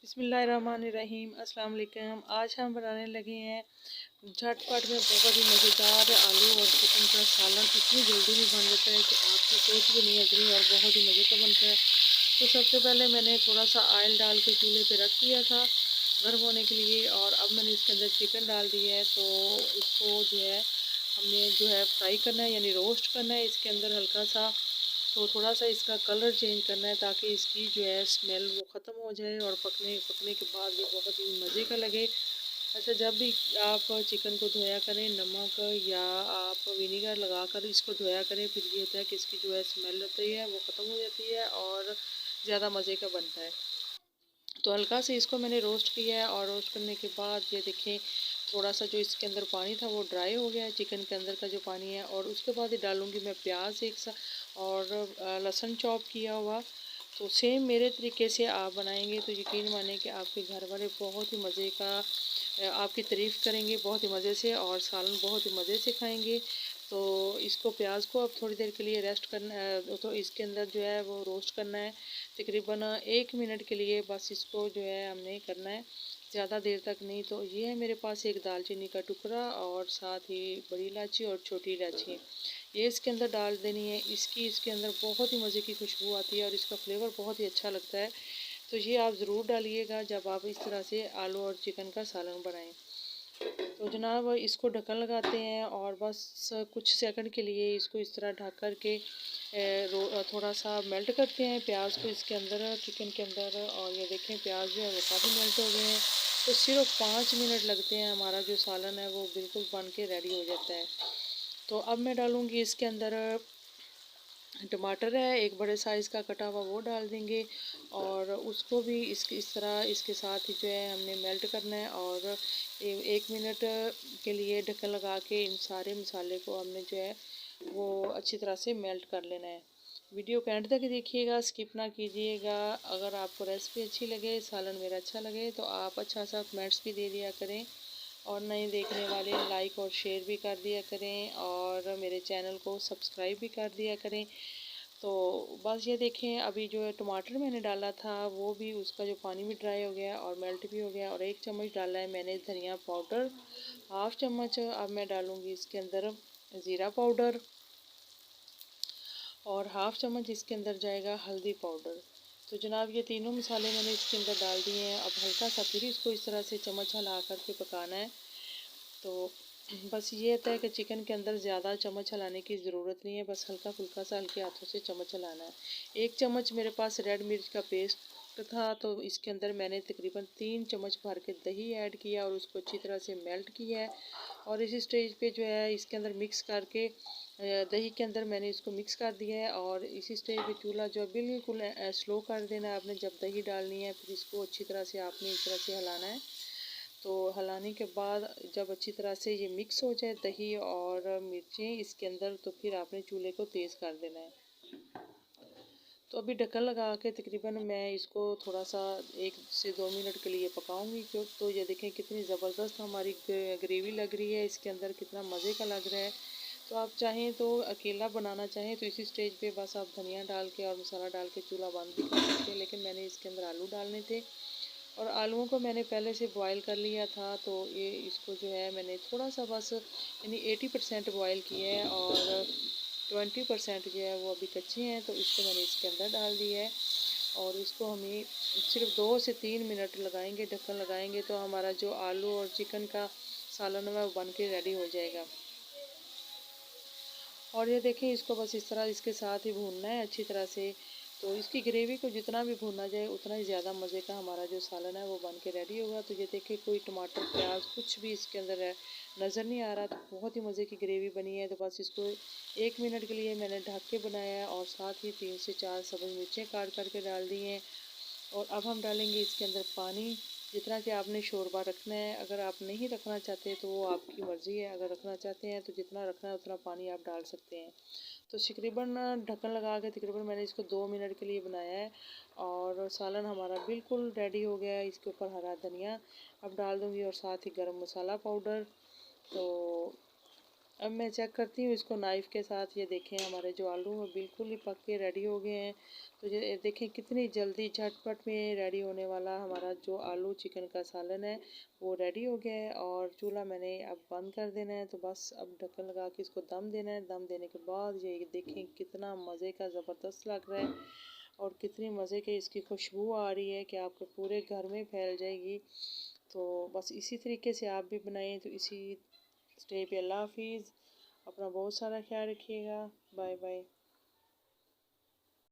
बिस्मिल्लाहिर्रहमानिर्रहीम। अस्सलाम वालेकुम। आज हम बनाने लगे हैं झटपट में बहुत ही मज़ेदार आलू और चिकन का सालन। इतनी जल्दी में बन जाता है कि आपकी सोच भी नहीं अगली और बहुत ही मज़े का बनता है। तो सबसे पहले मैंने थोड़ा सा ऑयल डाल के चूल्हे पे रख दिया था गर्म होने के लिए, और अब मैंने इसके अंदर चिकन डाल दिया है। तो इसको जो है हमने जो है फ्राई करना है, यानी रोस्ट करना है इसके अंदर हल्का सा। तो थोड़ा सा इसका कलर चेंज करना है ताकि इसकी जो है स्मेल वो ख़त्म हो जाए और पकने पकने के बाद ये बहुत ही मज़े का लगे। अच्छा, जब भी आप चिकन को धोया करें नमक या आप विनीगर लगाकर इसको धोया करें, फिर ये होता है कि इसकी जो है स्मेल होती है वो ख़त्म हो जाती है और ज़्यादा मज़े का बनता है। तो हल्का से इसको मैंने रोस्ट किया है, और रोस्ट करने के बाद ये देखें थोड़ा सा जो इसके अंदर पानी था वो ड्राई हो गया है, चिकन के अंदर का जो पानी है। और उसके बाद ही डालूंगी मैं प्याज एक सा और लहसुन चॉप किया हुआ। तो सेम मेरे तरीके से आप बनाएंगे तो यकीन माने कि आपके घर वाले बहुत ही मज़े का आपकी तारीफ़ करेंगे बहुत ही मज़े से, और सालन बहुत ही मज़े से खाएंगे। तो इसको प्याज को अब थोड़ी देर के लिए रेस्ट करना है, तो इसके अंदर जो है वो रोस्ट करना है तकरीबन 1 मिनट के लिए। बस इसको जो है हमने करना है, ज़्यादा देर तक नहीं। तो ये है मेरे पास एक दालचीनी का टुकड़ा और साथ ही बड़ी इलायची और छोटी इलायची, ये इसके अंदर डाल देनी है। इसके अंदर बहुत ही मज़े की खुशबू आती है और इसका फ्लेवर बहुत ही अच्छा लगता है। तो ये आप ज़रूर डालिएगा जब आप इस तरह से आलू और चिकन का सालन बनाएं। तो जनाब इसको ढक्कन लगाते हैं और बस कुछ सेकंड के लिए इसको इस तरह ढक कर के थोड़ा सा मेल्ट करते हैं प्याज को इसके अंदर चिकन के अंदर। और ये देखें प्याज जो है वो काफ़ी मेल्ट हो गए हैं। तो सिर्फ 5 मिनट लगते हैं, हमारा जो सालन है वो बिल्कुल बन के रेडी हो जाता है। तो अब मैं डालूँगी इसके अंदर टमाटर है एक बड़े साइज़ का कटा हुआ, वो डाल देंगे। और उसको भी इस तरह इसके साथ ही जो है हमने मेल्ट करना है। और 1 मिनट के लिए ढक्कन लगा के इन सारे मसाले को हमने जो है वो अच्छी तरह से मेल्ट कर लेना है। वीडियो को एंड तक देखिएगा, स्किप ना कीजिएगा। अगर आपको रेसिपी अच्छी लगे, सालन मेरा अच्छा लगे, तो आप अच्छा सा कमेंट्स भी दे दिया करें, और नए देखने वाले लाइक और शेयर भी कर दिया करें, और मेरे चैनल को सब्सक्राइब भी कर दिया करें। तो बस ये देखें अभी जो है टमाटर मैंने डाला था वो भी उसका जो पानी भी ड्राई हो गया और मेल्ट भी हो गया। और 1 चम्मच डाला है मैंने धनिया पाउडर, 1/2 चम्मच अब मैं डालूँगी इसके अंदर ज़ीरा पाउडर, और 1/2 चम्मच इसके अंदर जाएगा हल्दी पाउडर। तो जनाब ये तीनों मसाले मैंने इसके अंदर डाल दिए हैं। अब हल्का सा फिर इसको इस तरह से चम्मच हिला करके पकाना है। तो बस ये होता है कि चिकन के अंदर ज़्यादा चम्मच हिलाने की ज़रूरत नहीं है, बस हल्का फुल्का सा हल्के हाथों से चम्मच हिलाना है। 1 चम्मच मेरे पास रेड मिर्च का पेस्ट था, तो इसके अंदर मैंने तकरीबन 3 चम्मच भर के दही ऐड किया और उसको अच्छी तरह से मेल्ट किया है। और इसी स्टेज पे जो है इसके अंदर मिक्स करके दही के अंदर मैंने इसको मिक्स कर दिया है। और इसी स्टेज पे चूल्हा जो है बिल्कुल स्लो कर देना है आपने, जब दही डालनी है फिर इसको अच्छी तरह से आपने इस तरह से हिलाना है। तो हिलाने के बाद जब अच्छी तरह से ये मिक्स हो जाए दही और मिर्चें इसके अंदर, तो फिर आपने चूल्हे को तेज़ कर देना है। तो अभी ढक्कन लगा के तकरीबन मैं इसको थोड़ा सा 1 से 2 मिनट के लिए पकाऊंगी। क्यों तो ये देखें कितनी ज़बरदस्त हमारी ग्रेवी लग रही है, इसके अंदर कितना मज़े का लग रहा है। तो आप चाहें तो अकेला बनाना चाहें तो इसी स्टेज पे बस आप धनिया डाल के और मसाला डाल के चूल्हा बंद भी कर सकते हैं, लेकिन मैंने इसके अंदर आलू डालने थे और आलूओं को मैंने पहले से बॉईल कर लिया था। तो ये इसको जो है मैंने थोड़ा सा बस यानी 80% बॉईल किया है, और 20% जो है वो अभी कच्चे हैं। तो इसको मैंने इसके अंदर डाल दिया है, और इसको हमें सिर्फ 2 से 3 मिनट लगाएंगे, ढक्कन लगाएंगे, तो हमारा जो आलू और चिकन का सालन है वो बन के रेडी हो जाएगा। और ये देखें इसको बस इस तरह इसके साथ ही भूनना है अच्छी तरह से। तो इसकी ग्रेवी को जितना भी भूना जाए उतना ही ज़्यादा मज़े का हमारा जो सालन है वो बन के रेडी होगा। तो ये देखें कोई टमाटर प्याज कुछ भी इसके अंदर है नज़र नहीं आ रहा, तो बहुत ही मज़े की ग्रेवी बनी है। तो बस इसको 1 मिनट के लिए मैंने ढक के बनाया है, और साथ ही 3 से 4 सब्ज़ मिर्चें काट करके डाल दी हैं। और अब हम डालेंगे इसके अंदर पानी, जितना कि आपने शोरबा रखना है। अगर आप नहीं रखना चाहते तो वो आपकी मर्ज़ी है, अगर रखना चाहते हैं तो जितना रखना है उतना पानी आप डाल सकते हैं। तो तकरीबन ढक्कन लगा के तकरीबन मैंने इसको 2 मिनट के लिए बनाया है, और सालन हमारा बिल्कुल रेडी हो गया है। इसके ऊपर हरा धनिया अब डाल दूँगी और साथ ही गरम मसाला पाउडर। तो अब मैं चेक करती हूँ इसको नाइफ़ के साथ। ये देखें हमारे जो आलू हैं बिल्कुल ही पक के रेडी हो गए हैं। तो ये देखें कितनी जल्दी झटपट में रेडी होने वाला हमारा जो आलू चिकन का सालन है वो रेडी हो गया है। और चूल्हा मैंने अब बंद कर देना है। तो बस अब ढक्कन लगा के इसको दम देना है। दम देने के बाद ये देखें कितना मज़े का ज़बरदस्त लग रहा है और कितनी मज़े की इसकी खुशबू आ रही है कि आपके पूरे घर में फैल जाएगी। तो बस इसी तरीके से आप भी बनाएं। तो इसी स्टे पे अल्लाह हाफिज़। अपना बहुत सारा ख्याल रखिएगा। Bye bye.